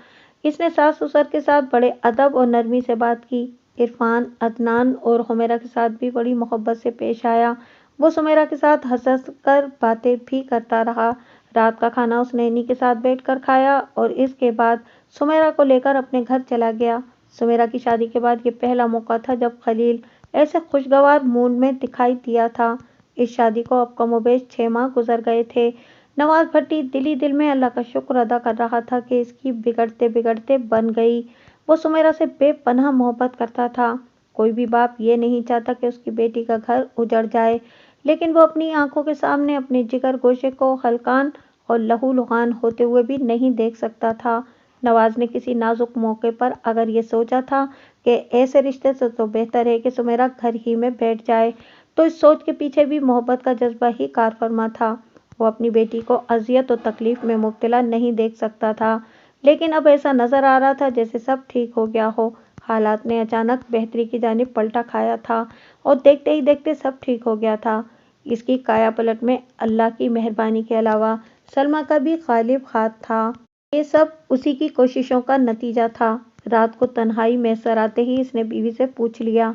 اس نے ساس سسر کے ساتھ بڑے ادب اور نرمی سے بات کی۔ عرفان، عدنان اور حمیرہ کے ساتھ بھی بڑی محبت سے پیش آیا۔ وہ سمیرا کے ساتھ ہنس ہنس کر باتیں بھی کرتا رہا۔ رات کا کھانا اس نے انہی کے ساتھ بیٹھ کر کھایا اور اس کے بعد سمیرا کو لے کر اپنے گھر چلا گیا۔ سمیرا کی شادی کے بعد یہ پہلا موقع تھا جب خلیل ایسے خوشگوار موڈ میں دکھائی دیا تھا۔ اس شادی کو اب کم و بیش 6 ماہ گزر گئے تھے۔ نواز بھٹی دل ہی دل میں اللہ کا شکر ادا کر رہا تھا کہ اس کی بگڑتے بگڑتے بن گئی۔ وہ سمیرا سے بے پناہ محبت کرتا تھا۔ کوئی بھی باپ یہ نہیں چاہتا کہ اس کی بیٹی کا گھر اجڑ جائے، لیکن وہ اپنی آنکھوں کے سامنے اپنے جگر گوشے کو ہلکان اور لہو لعان ہوتے ہوئے بھی نہیں دیکھ سکتا تھا۔ نواز نے کسی نازک موقع پر اگر یہ سوچا تھا کہ ایسے رشتے سے تو بہتر ہے کہ سمیرا گھر ہی میں بیٹھ جائے، تو اس سوچ کے پیچھے بھی محبت کا جذبہ ہی کار فرما تھا۔ وہ اپنی بیٹی کو اذیت و تکلیف میں مبتلا نہیں دیکھ سکتا تھا، لیکن اب ایسا نظر آ رہا تھا جیسے سب ٹھیک ہو گیا ہو۔ حالات نے اچانک بہتری کی جانب پلٹا کھایا تھا اور دیکھتے ہی دیکھتے سب ٹھیک ہو گیا تھا۔ اس کی کایا پلٹ میں اللہ کی مہربانی کے علاوہ سلمیٰ کا بھی غالب ہاتھ تھا۔ یہ سب اسی کی کوششوں کا نتیجہ تھا۔ رات کو تنہائی میسر آتے ہی اس نے بیوی سے پوچھ لیا،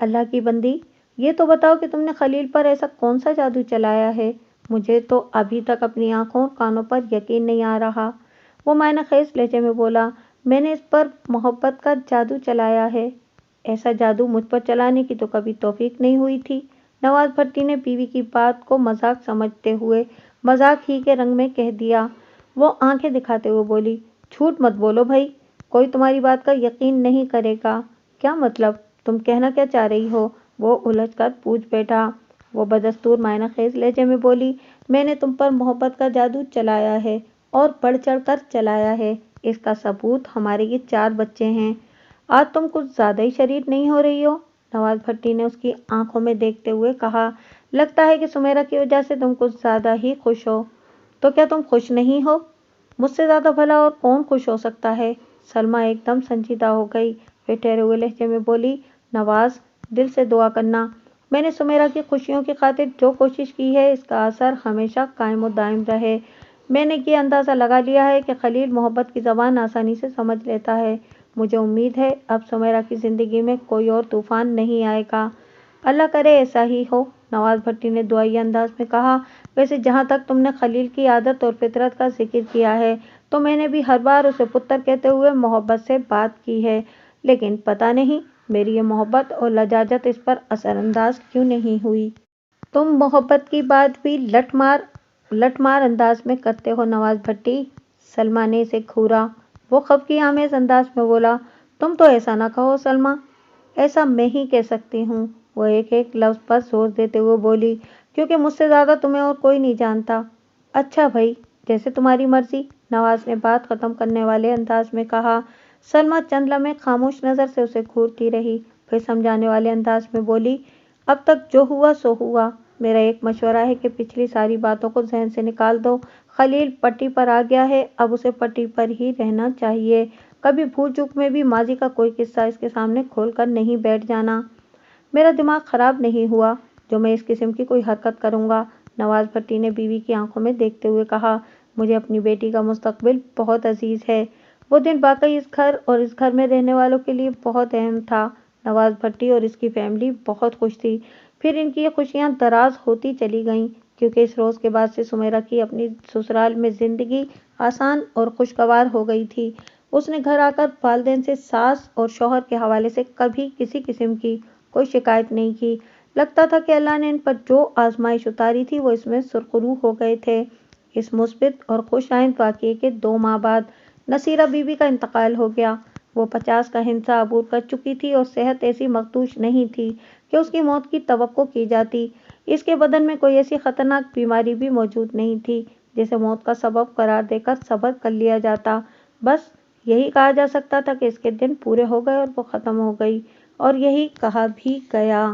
اللہ کی بندی، یہ تو بتاؤ کہ تم نے خلیل پر ایسا کون سا جادو چلایا ہے؟ مجھے تو ابھی تک اپنی آنکھوں اور کانوں پر یقین نہیں آ رہا۔ وہ معنی خیز لہجے میں بولا، میں نے اس پر محبت کا جادو چلایا ہے۔ ایسا جادو مجھ پر چلانے کی تو کبھی توفیق نہیں ہوئی تھی۔ نواز بھٹی نے بیوی کی بات کو مذاق سمجھتے ہوئے مذاق ہی کے رنگ میں کہہ دیا۔ وہ آنکھیں دکھاتے ہوئے بولی، جھوٹ مت بولو بھائی، کوئی تمہاری بات کا یقین نہیں کرے گا۔ کیا مطلب؟ تم کہنا کیا چاہ رہی ہو؟ وہ الجھ کر پوچھ بیٹھا۔ وہ بدستور معنی خیز لہجے میں بولی، میں نے تم پر محبت کا جادو چلایا ہے اور بڑھ چڑھ کر چلایا ہے۔ اس کا ثبوت ہمارے یہ 4 بچے ہیں۔ آج تم کچھ زیادہ ہی شریر نہیں ہو رہی ہو، نواز بھٹی نے اس کی آنکھوں میں دیکھتے ہوئے کہا۔ لگتا ہے کہ سمیرا کی وجہ سے تم کچھ زیادہ ہی خوش ہو۔ تو کیا تم خوش نہیں ہو؟ مجھ سے زیادہ بھلا اور کون خوش ہو سکتا ہے؟ سلمیٰ ایک دم سنجیدہ ہو گئی۔ پھر ٹھہرے ہوئے لہجے میں بولی، نواز، دل سے دعا کرنا، میں نے سمیرا کی خوشیوں کی خاطر جو کوشش کی ہے اس کا اثر ہمیشہ قائم و دائم رہے۔ میں نے یہ اندازہ لگا لیا ہے کہ خلیل محبت کی زبان آسانی سے سمجھ لیتا ہے۔ مجھے امید ہے اب سمیرا کی زندگی میں کوئی اور طوفان نہیں آئے گا۔ اللہ کرے ایسا ہی ہو، نواز بھٹی نے دعائیہ انداز میں کہا۔ ویسے جہاں تک تم نے خلیل کی عادت اور فطرت کا ذکر کیا ہے تو میں نے بھی ہر بار اسے پتر کہتے ہوئے محبت سے بات کی ہے، لیکن پتہ نہیں میری یہ محبت اور لجاجت اس پر اثر انداز کیوں نہیں ہوئی۔ تم محبت کی بات بھی لٹ مار انداز میں کرتے ہو نواز بھٹی، سلمیٰ نے اسے گھورا۔ وہ خفگی آمیز انداز میں بولا، تم تو ایسا نہ کہو سلمیٰ، ایسا میں ہی کہہ سکتی ہوں۔ وہ ایک ایک لفظ پر زور دیتے ہوئے بولی، کیونکہ مجھ سے زیادہ تمہیں اور کوئی نہیں جانتا۔ اچھا بھائی، جیسے تمہاری مرضی، نواز نے بات ختم کرنے والے انداز میں کہا۔ سلمیٰ چند لمحے خاموش نظر سے اسے گھورتی رہی، پھر سمجھانے والے انداز میں بولی، اب تک جو ہوا سو ہوا۔ میرا ایک مشورہ ہے کہ پچھلی ساری باتوں کو ذہن سے نکال دو۔ خلیل پٹی پر آ گیا ہے، اب اسے پٹی پر ہی رہنا چاہیے۔ کبھی بھول چوک میں بھی ماضی کا کوئی قصہ اس کے سامنے کھول کر نہیں بیٹھ جانا۔ میرا دماغ خراب نہیں ہوا جو میں اس قسم کی کوئی حرکت کروں گا، نواز بھٹی نے بیوی کی آنکھوں میں دیکھتے ہوئے کہا۔ مجھے اپنی بیٹی کا مستقبل بہت عزیز ہے۔ وہ دن واقعی اس گھر اور اس گھر میں رہنے والوں کے لیے بہت اہم تھا۔ نواز بھٹی اور اس کی فیملی بہت خوش تھی۔ پھر ان کی یہ خوشیاں دراز ہوتی چلی گئیں، کیونکہ اس روز کے بعد سے سمیرا کی اپنی سسرال میں زندگی آسان اور خوشگوار ہو گئی تھی۔ اس نے گھر آ کر والدین سے، ساس اور شوہر کے حوالے سے کبھی کسی قسم کی کوئی شکایت نہیں کی۔ لگتا تھا کہ اللہ نے ان پر جو آزمائش اتاری تھی وہ اس میں سرخرو ہو گئے تھے۔ اس مثبت اور خوش آئند واقعے کے 2 ماہ بعد نصیرہ بی بی کا انتقال ہو گیا۔ وہ 50 کا ہندسہ عبور کر چکی تھی اور صحت ایسی مخدوش نہیں تھی کہ اس کی موت کی توقع کی جاتی۔ اس کے بدن میں کوئی ایسی خطرناک بیماری بھی موجود نہیں تھی جسے موت کا سبب قرار دے کر صبر کر لیا جاتا۔ بس یہی کہا جا سکتا تھا کہ اس کے دن پورے ہو گئے اور وہ ختم ہو گئی، اور یہی کہا بھی گیا۔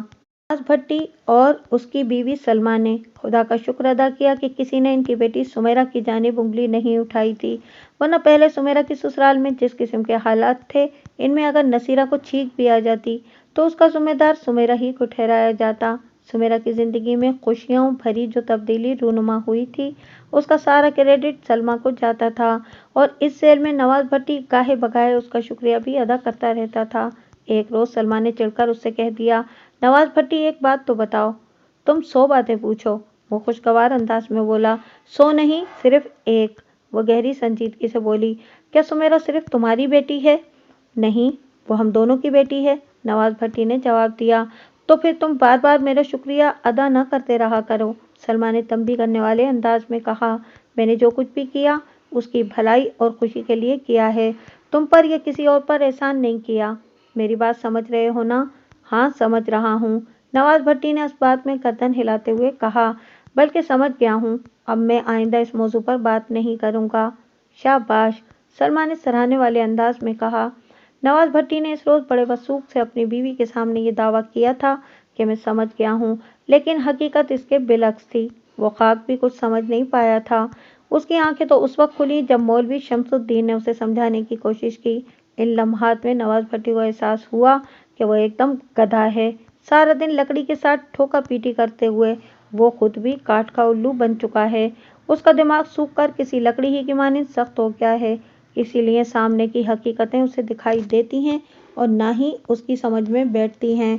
نواز بھٹی اور اس کی بیوی سلمیٰ نے خدا کا شکر ادا کیا کہ کسی نے ان کی بیٹی سمیرا کی جانب انگلی نہیں اٹھائی تھی، ورنہ پہلے سمیرا کی سسرال میں جس قسم کے حالات تھے، ان میں اگر نصیرہ کو چھینک بھی آ جاتی تو اس کا ذمہ دار سمیرا ہی کو ٹھہرایا جاتا۔ سمیرا کی زندگی میں خوشیوں بھری جو تبدیلی رونما ہوئی تھی، اس کا سارا کریڈٹ سلمیٰ کو جاتا تھا، اور اس ذیل میں نواز بھٹی گاہے بگاہے اس کا شکریہ بھی ادا کرتا رہتا تھا۔ ایک روز سلمیٰ نے چڑھ کر اس سے کہہ دیا، نواز بھٹی ایک بات تو بتاؤ، تم 100 باتیں پوچھو۔ وہ خوشگوار انداز میں بولا، 100 نہیں، صرف ایک۔ وہ گہری سنجیدگی سے بولی، کیا سمیرا صرف تمہاری بیٹی ہے؟ نہیں، وہ ہم دونوں کی بیٹی ہے، نواز بھٹی نے جواب دیا۔ تو پھر تم بار بار میرا شکریہ ادا نہ کرتے رہا کرو، سلمیٰ نے تنبیہ کرنے والے انداز میں کہا۔ میں نے جو کچھ بھی کیا اس کی بھلائی اور خوشی کے لیے کیا ہے، تم پر یا کسی اور پر احسان نہیں کیا۔ میری بات سمجھ رہے ہو نا؟ ہاں، سمجھ رہا ہوں، نواز بھٹی نے اس بات میں گردن ہلاتے ہوئے کہا۔ بلکہ سمجھ گیا ہوں، اب میں آئندہ اس موضوع پر بات نہیں کروں گا۔ شاباش، سلمیٰ نے سراہنے والے انداز میں کہا۔ نواز بھٹی نے اس روز بڑے وثوق سے اپنی بیوی کے سامنے یہ دعویٰ کیا تھا کہ میں سمجھ گیا ہوں، لیکن حقیقت اس کے بالعکس تھی۔ وہ خاک بھی کچھ سمجھ نہیں پایا تھا۔ اس کی آنکھیں تو اس وقت کھلیں جب مولوی شمس الدین نے اسے سمجھانے کی کوشش کی۔ ان لمحات میں نواز بھٹی کو احساس ہوا کہ وہ ایک دم گدھا ہے۔ سارا دن لکڑی کے ساتھ ٹھوکا پیٹی کرتے ہوئے وہ خود بھی کاٹھ کا الو بن چکا ہے۔ اس کا دماغ سوکھ کر کسی لکڑی ہی کی مانند سخت ہو گیا ہے، اسی لیے سامنے کی حقیقتیں اسے دکھائی دیتی ہیں اور نہ ہی اس کی سمجھ میں بیٹھتی ہیں۔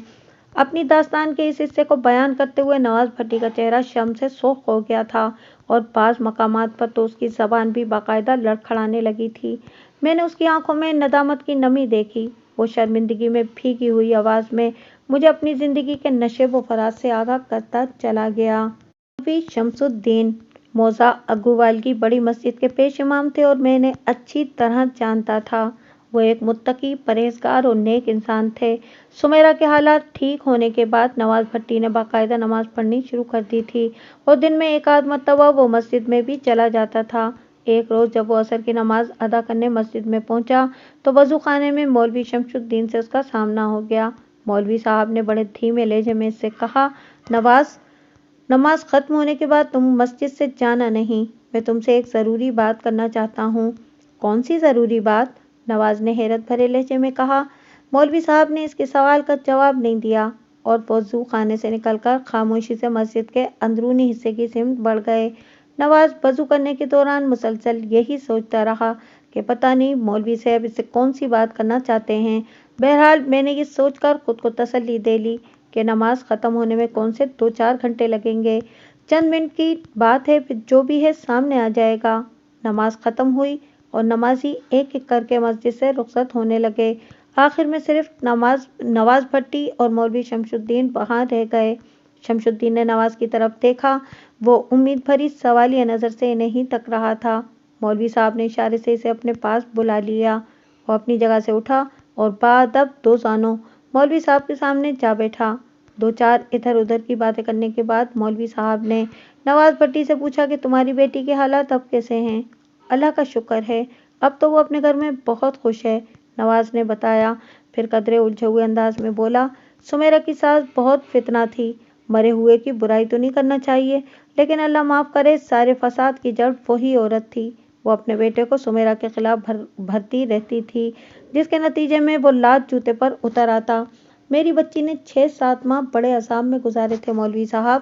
اپنی داستان کے اس حصے کو بیان کرتے ہوئے نواز بھٹی کا چہرہ شرم سے سرخ ہو گیا تھا، اور بعض مقامات پر تو اس کی زبان بھی باقاعدہ لڑکھڑانے لگی تھی۔ میں نے اس کی آنکھوں میں ندامت کی نمی دیکھی۔ وہ شرمندگی میں بھیگی ہوئی آواز میں مجھے اپنی زندگی کے نشیب و فراز سے آگاہ کرتا چلا گیا۔ مولوی شمس الدین موضع اگروال کی بڑی مسجد کے پیش امام تھے اور میں انہیں اچھی طرح جانتا تھا۔ وہ ایک متقی، پرہیزگار اور نیک انسان تھے۔ سمیرا کے حالات ٹھیک ہونے کے بعد نواز بھٹی نے باقاعدہ نماز پڑھنی شروع کر دی تھی، اور دن میں ایک آدھ مرتبہ وہ مسجد میں بھی چلا جاتا تھا۔ ایک روز جب وہ عصر کی نماز ادا کرنے مسجد میں پہنچا تو وضو خانے میں مولوی شمس الدین سے اس کا سامنا ہو گیا۔ مولوی صاحب نے بڑے دھیمے لہجے میں اس سے کہا، نماز ختم ہونے کے بعد تم مسجد سے جانا نہیں، میں تم سے ایک ضروری بات کرنا چاہتا ہوں۔ کون سی ضروری بات؟ نواز نے حیرت بھرے لہجے میں کہا۔ مولوی صاحب نے اس کے سوال کا جواب نہیں دیا اور وضو خانے سے نکل کر خاموشی سے مسجد کے اندرونی حصے کی سمت بڑھ گئے۔ نواز وضو کرنے کے دوران مسلسل یہی سوچتا رہا کہ پتہ نہیں مولوی صاحب اس سے کون سی بات کرنا چاہتے ہیں۔ بہرحال میں نے یہ سوچ کر خود کو تسلی دے لی کہ نماز ختم ہونے میں کون سے 2-4 گھنٹے لگیں گے، چند منٹ کی بات ہے، پھر جو بھی ہے سامنے آ جائے گا۔ نماز ختم ہوئی اور نمازی ایک ایک کر کے مسجد سے رخصت ہونے لگے۔ آخر میں صرف نواز بھٹی اور مولوی شمس الدین وہاں رہ گئے۔ شمس الدین نے نواز کی طرف دیکھا، وہ امید بھری سوالیہ نظر سے انہیں ہی تک رہا تھا۔ مولوی صاحب نے اشارے سے اسے اپنے پاس بلا لیا۔ وہ اپنی جگہ سے اٹھا اور باادب 2 زانوں مولوی صاحب کے سامنے جا بیٹھا۔ 2-4 ادھر ادھر کی باتیں کرنے کے بعد مولوی صاحب نے نواز بھٹی سے پوچھا کہ تمہاری بیٹی کے حالات اب کیسے ہیں؟ اللہ کا شکر ہے، اب تو وہ اپنے گھر میں بہت خوش ہے، نواز نے بتایا۔ پھر قدرے الجھے ہوئے انداز میں بولا، سمیرا کی ساس بہت فتنہ تھی، مرے ہوئے کی برائی تو نہیں کرنا چاہیے، لیکن اللہ معاف کرے، سارے فساد کی جڑ وہی عورت تھی۔ وہ اپنے بیٹے کو سمیرا کے خلاف بھرتی رہتی تھی، جس کے نتیجے میں وہ لات جوتے پر اتر آتا۔ میری بچی نے 6-7 ماہ بڑے عذاب میں گزارے تھے مولوی صاحب،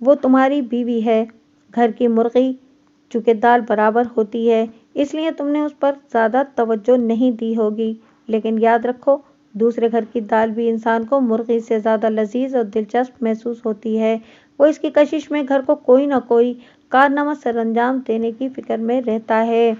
وہ تمہاری بیوی ہے۔ گھر کی مرغی چونکہ دال برابر ہوتی ہے، اس لیے تم نے اس پر زیادہ توجہ نہیں دی ہوگی، لیکن یاد رکھو دوسرے گھر کی دال بھی انسان کو مرغی سے زیادہ لذیذ اور دلچسپ محسوس ہوتی ہے۔ وہ اس کی کشش میں گھر کو کوئی نہ کوئی کارنامہ سر انجام دینے کی فکر میں رہتا ہے۔